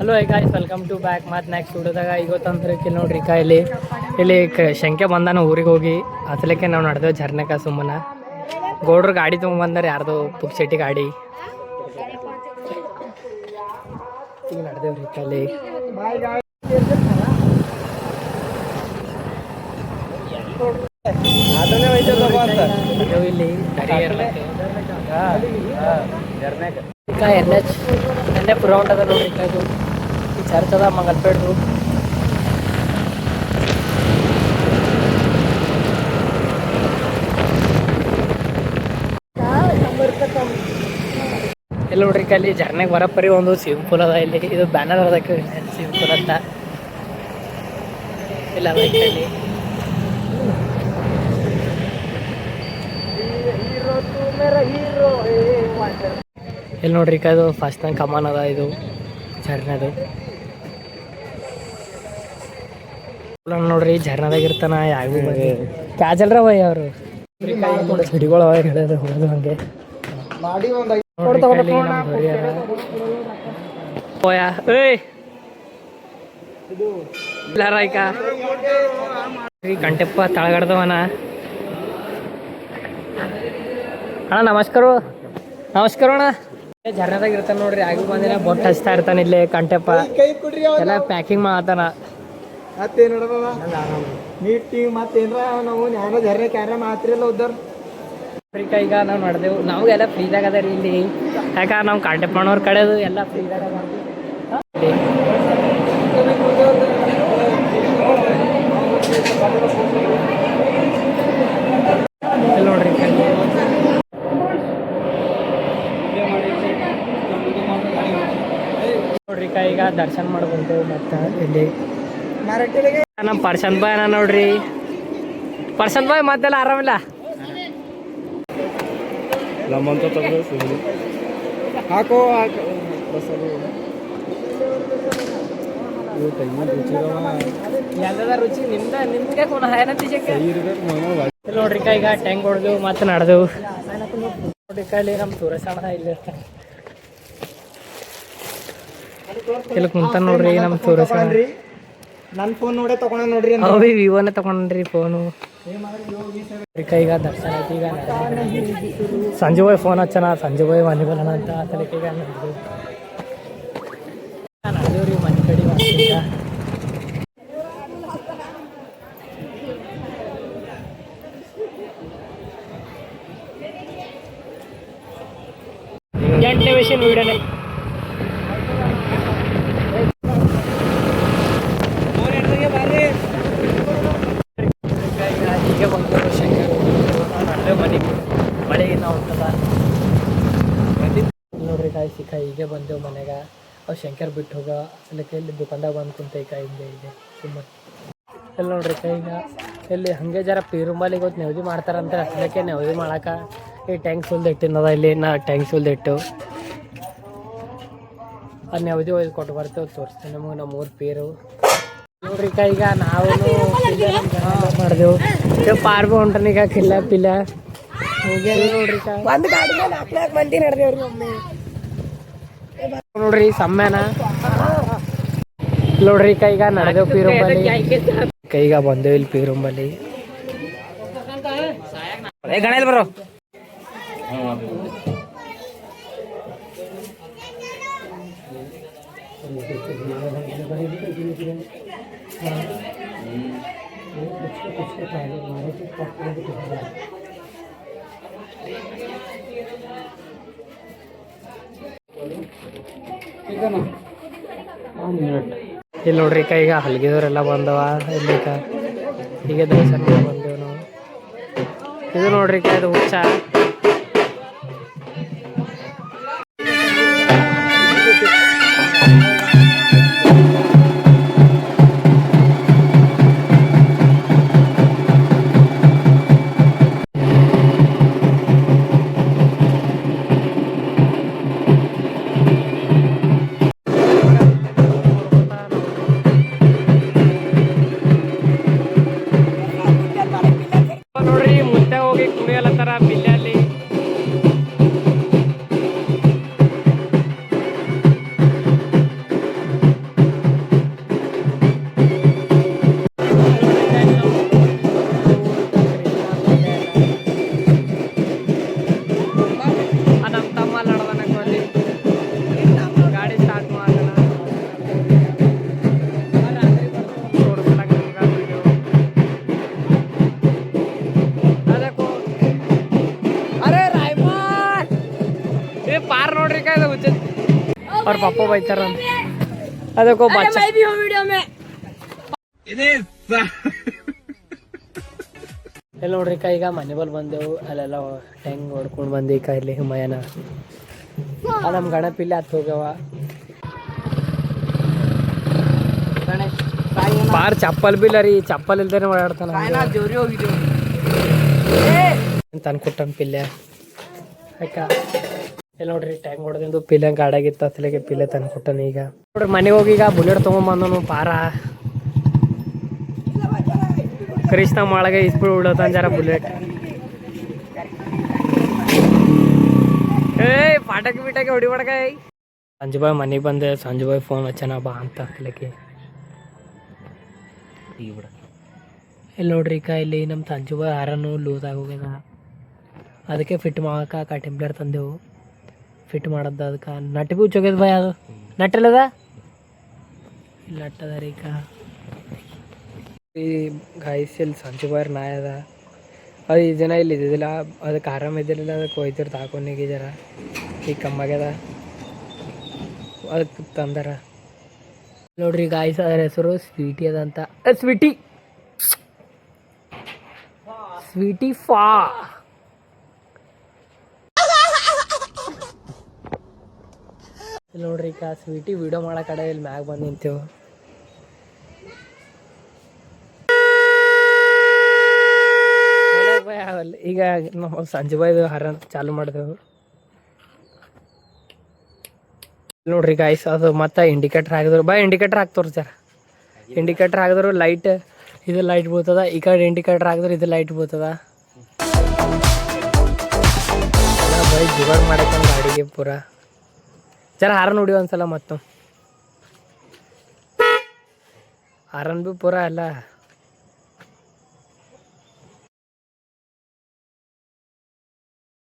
Hello guys, welcome to back. ಮತ್ತು next ವಿಡಿಯೋದಾಗ ಇವತ್ತಂದ್ರೆ ನೋಡ್ರಿ ಇಲ್ಲಿ ಶಂಕೆ ಬಂದಾನ ಊರಿಗೆ ಹೋಗಿ ಹತ್ತಲಿಕ್ಕೆ ನಾವು ನಡೆದೇವು ಝರ್ನೆಕ ಸುಮ್ಮನ ಗೌಡ್ರು ಗಾಡಿ ತೊಗೊಂಬಂದಾರೆ, ಯಾರ್ದು ಪುಕ್ಸೆಟ್ಟಿ ಗಾಡಿ ಈಗ ನಡೆದೇವ್ರಿ ಕೈಲಿ. ಇಲ್ಲಿ ಎಣ್ಣೆ ಪುರ ಉಂಟದ ನೋಡ್ರಿ ಇದು ಈ ಚರ್ಚ್ ಅದ ಮಂಗಲ್ಪೇಟ್ದು. ಇಲ್ಲಿ ನೋಡ್ರಿ ಅಲ್ಲಿ ಝರ್ನೆಗೆ ಬರಪ್ಪರಿ ಒಂದು ಸ್ವಿಮ್ಮಿಂಗ್ ಪೂಲ್ ಅದ. ಇಲ್ಲಿ ಇದು ಬ್ಯಾನರ್ ಅದಕ್ಕೆ ಸ್ವಿಮ್ಮಿಂಗ್ ಪೂಲ್ ಅಂತ ಇಲ್ಲ ಇಲ್ಲಿ ಇಲ್ಲಿ ನೋಡ್ರಿ ಅದು ಫಸ್ಟ್ ನಂಗೆ ಕಮಾನ್ ಅದ ಇದು ಝರ್ನದು. ನೋಡ್ರಿ ಝರ್ನದಾಗ ಇರ್ತಾನ ಯಾವ ಕ್ಯಾಜಲ್ರ ಬೈ ಅವರು ಸಿಡಿಗಳು ಹೇಳೋದು ಹೋಗೋದು ಹಂಗೆ ಕಂಟೆಪ್ಪ ತಳಗಡ್ದವನ ಅಣ್ಣ ನಮಸ್ಕಾರ. ನಮಸ್ಕಾರ ಅಣ್ಣ. ಝರ್ನಾದಾಗ ಇರ್ತಾನೆ ನೋಡ್ರಿ, ಆಗಿ ಬಂದಿನ ಬೊಟ್ಟು ಹಚ್ತಾ ಇರ್ತಾನೆ ಇಲ್ಲಿ ಕಂಟೆಪ್ಪ ಎಲ್ಲ ಪ್ಯಾಕಿಂಗ್ ಮಾಡತ್ತಾನ. ಈಗ ನಾವು ನಡೆದೆವು, ನಮಗೆಲ್ಲ ಫ್ರೀದಾಗ ಅದ ರೀ ಇಲ್ಲಿ. ಯಾಕೆ ನಾವು ಕಂಟೆಪ್ಪಣ್ಣವ್ರ ಕಡೆದು ಎಲ್ಲ ಫ್ರೀದಾಗ ಅದ. ನೋಡ್ರಿ ನೋಡ್ರಿ ಈಗ ದರ್ಶನ ಮಾಡ್ಕೊಂಡು ಮತ್ತೆ ಇಲ್ಲಿ ನಮ್ಮ ಪರ್ಸನ್ ಬಾಯ್ ನೋಡ್ರಿ. ಪರ್ಸನ್ ಬಾಯ್ ಮತ್ತೆಲ್ಲ ಆರಾಮಿಲ್ಲ ಹಾಕೋ ಎಲ್ಲದ ರುಚಿ ನಿಮ್ಗೆ ನೋಡ್ರಿ ಈಗ ಟ್ಯಾಂಕ್ ಹೊಡೆದು ಮತ್ತೆ ನಡೆದೆವು. ನೋಡ್ರಿ ಇಲ್ಲಿ ನಮ್ಮ ಸುರೇಶಣ್ಣ ಇಲ್ಲಿ ಇಲ್ಲಿ ಕುಂತ ನೋಡ್ರಿ ನಮ್ಮ ಸುರೇಶಣ್ಣ. ನನ್ನ ಫೋನ್ ನೋಡೇ ತಗೊಂಡ ನೋಡ್ರಿ, ಅವಿ ವಿವೋನೇ ತಗೊಂಡ್ರಿ ಫೋನು. ಈಗ ದರ್ಶನ ಆಯ್ತು. ಈಗ ಸಂಜೆ ಹೋಗಿ ಫೋನ್ ಹಚ್ಚನ, ಸಂಜೆ ಹೋಗಿ ಮನೆ ಬರೋಣ ಅಂತ ಆತಲಿಕ್ಕೆ ಈಗ ನಡೆದೇವ್ರಿ ಮನೆ ಕಡೆ. ಈಗ ಎಂಟನೇ ವಿಷಯ ವೀಡಿಯೋನೇ ಹೀಗೆ ಬಂದು ಶಂಕರ್ ನಡೆದೇ ಮನೆ ಮಳೆಗಿನ್ನ ಹೊಂಟದ ನೋಡ್ರಿ ಹೀಗೆ ಬಂದೆವು ಮನೆಗೆ. ಅವು ಶಂಕರ್ ಬಿಟ್ಟು ಹೋಗ ಅದಕ್ಕೆ ಇಲ್ಲಿ ದುಕಾನ್ದಾಗ ಬಂದು ಕುಂತ ಹಿಂದೆ ಇದೆ ಸುಮ್ಮನೆ. ಇಲ್ಲಿ ನೋಡ್ರಿ ಈಗ ಇಲ್ಲಿ ಹಾಗೆ ಜರ ಪೀರುಂಬಲ್ಲಿ ಗೊತ್ತು ನೆವದಿ ಮಾಡ್ತಾರಂತ ಅದಕ್ಕೆ ನೆವದಿ ಮಾಡಕ್ಕೆ ಈ ಟ್ಯಾಂಕ್ ಸುಲ್ದು ಇಟ್ಟಿನದ. ಇಲ್ಲಿ ನಾ ಟ್ಯಾಂಕ್ ಸುಲ್ದು ಇಟ್ಟು ಅದು ನೆವದಿ ಒಯ್ದು ಕೊಟ್ಟು ಬರ್ತೇವೆ, ತೋರಿಸ್ತೇವೆ ನಮಗೆ ನಮ್ಮೂರು ಪೀರು. ನೋಡ್ರಿ ಈಗ ನಾವು ಮಾಡಿದೆವು. ಪಾರ್ ಭೀ ಹೊಂಟನ ಈಗ ಕಿಲ್ಲ ಪಿಲ್ಲ ಹೋಗ್ಯಾರ ನೋಡ್ರಿ. ಒಂದು ಗಾಡಿ ಮಂದಿ ನಡೆದೇವ್ರಿ ಒಮ್ಮೆ ನೋಡ್ರಿ ಸಮ್ಮ್ಯಾನ. ನೋಡ್ರಿ ಈಗ ನಡೆದೇವು ಪೀರುಂಬಲ್ಲಿ. ಈಗ ಬಂದೇವು ಇಲ್ಲಿ ಪೀರುಂಬಲ್ಲಿ. ಗಣೇಶ್ ಬರೋ ಇಲ್ಲಿ ನೋಡ್ರಿ ಈಗ ಹಲ್ಗಿದವರೆಲ್ಲ ಬಂದವ. ಇಲ್ಲಿ ಈಗ ದರ್ಶನ ಬಂದೇವು ನಾವು. ಇದು ನೋಡ್ರಿ ಇದು ಹುಚ್ಚ. ನೋಡ್ರಿ ಮುಂದೆ ಹೋಗಿ ಕುಣಿಯಲತ್ತಾರ ಬಿಲ್ಲಲ್ಲಿ. ಅವ್ರ ಪಪ್ಪ ಬೈತಾರ ಅದಕ್ಕೋ ಬಾಚ ಎಲ್ಲ ನೋಡ್ರಿ ಈಗ ಮನೆ ಬಲ್ ಬಂದೆವು ಅಲ್ಲೆಲ್ಲ ಹೆಂಗ್ ಹೊಡ್ಕೊಂಡು ಬಂದು ಇಲ್ಲಿ ಮಯನ ನಮ್ಮ ಗಣಪಿಲ್ಲ ಹತ್ತು ಹೋಗ್ಯವ ಬಾರ್ ಚಪ್ಪಲ್ ಬಿಲ್ಲ ರೀ ಚಪ್ಪಲ್ ಇಲ್ದೇನೆ ಓಡಾಡ್ತಾನ ಜೋರಿ ಹೋಗಿದ್ದೇವೆ ತಂದ್ಕೊಟ್ಟನ್ ಪಿಲ್ಲೆ ಅಕ್ಕ ಎಲ್ಲ ನೋಡ್ರಿ ಟ್ಯಾಂಕ್ ಹೊಡೆದಿಂದು ಪಿಲ್ಲೆ ಗಾಡಾಗಿತ್ತು ಅಸಲಿಗೆ ಪಿಲ್ಲೆ ತಂದ್ಕೊಟ್ಟನ ಈಗ ನೋಡ್ರಿ ಮನೆಗೆ ಹೋಗಿ ಈಗ ಬುಲೆಟ್ ತೊಗೊಂಬಂದನು ಪಾರ ಕೃಷ್ಣ ಮಾಳಗೆ ಇಸ್ಬಿಟ್ಟು ಉಡತಾನ ಜರ ಬುಲೆಟ್ ಏಯ್ ಪಾಟಕಿ ಬಿಟಕಿ ಹೊಡಿಬಾಡ್ಕ ಸಂಜುಬಾಯ್ ಮನೆಗೆ ಬಂದೆ ಸಂಜುಬಾಯ್ ಫೋನ್ ಹಚ್ಚನ ಬಾ ಅಂತ ಅಸಲಿಕ್ಕೆ ಇಲ್ಲಿ ನೋಡ್ರಿ ಇಲ್ಲಿ ನಮ್ಮ ಸಂಜುಬಾಯ್ ಹಾರನು ಲೂಸ್ ಆಗೋಗ್ಯದ ಅದಕ್ಕೆ ಫಿಟ್ ಮಾಡಕ್ಕೆ ಟೆಂಪ್ಲೇಟ್ ತಂದೆವು ಫಿಟ್ ಮಾಡದ್ದು ಅದಕ್ಕೆ ನಟ್ ಭೀ ಉಚ್ಚೋಗ್ಯದ ಬಾಯ್ ಅದು ನಟ್ಟಲ್ಲದ ಇಲ್ಲಿ ನಟ್ಟದ ರೀ ಈ ಗಾಯ್ಸ್ ಇಲ್ಲಿ ಸಂಜುಬಾಯ್ ನಾಯ ಅದ ಅದು ಈ ಜನ ಇಲ್ಲಿ ಇದ್ದಿದ್ದಿಲ್ಲ ಅದಕ್ಕೆ ಆರಾಮ ಇದ್ದಿರಲಿಲ್ಲ ಅದಕ್ಕೆ ಹೋಯ್ತಿರ್ ತಾಕೊಂಡಿಗೆ ಜರ ಈಗ ಕಮ್ಮಾಗ್ಯದ ಅದಕ್ಕೆ ತಂದಾರ ನೋಡ್ರಿ ಗಾಯ್ಸ್ ಅದ್ರ ಹೆಸರು ಸ್ವೀಟಿ ಅದಂತ ಸ್ವೀಟಿ ಸ್ವೀಟಿ ಫಾ ನೋಡ್ರಿ ಸ್ವೀಟಿ ವಿಡಿಯೋ ಮಾಡೋ ಕಡೆ ಇಲ್ಲಿ ಮ್ಯಾಗ ಬಂದು ನಿಂತೇವು ಈಗ ನಾವು ಸಂಜೆಬಾಯ್ ಹರನ್ ಚಾಲು ಮಾಡಿದೆವು ನೋಡ್ರಿ ಗಾಯ್ಸ್ ಅದು ಮತ್ತೆ ಇಂಡಿಕೇಟರ್ ಹಾಕಿದ್ರು ಬಾ ಇಂಡಿಕೇಟರ್ ಹಾಕ್ತವ್ರಿ ಜರ ಇಂಡಿಕೇಟರ್ ಹಾಕಿದ್ರು ಲೈಟ್ ಇದು ಲೈಟ್ ಬೀಳ್ತದ ಈ ಕಡೆ ಇಂಡಿಕೇಟರ್ ಹಾಕಿದ್ರು ಇದು ಲೈಟ್ ಬೀಳ್ತದ ಬೈ ಜುಗಾಡ್ ಮಾಡಕ್ಕೆ ಗಾಡಿಗೆ ಪೂರ ಜರ ಹಾರನ್ ಹೊಡಿ ಒಂದ್ಸಲ ಮತ್ತು ಹಾರನ್ ಭೀ ಪೂರ ಎಲ್ಲ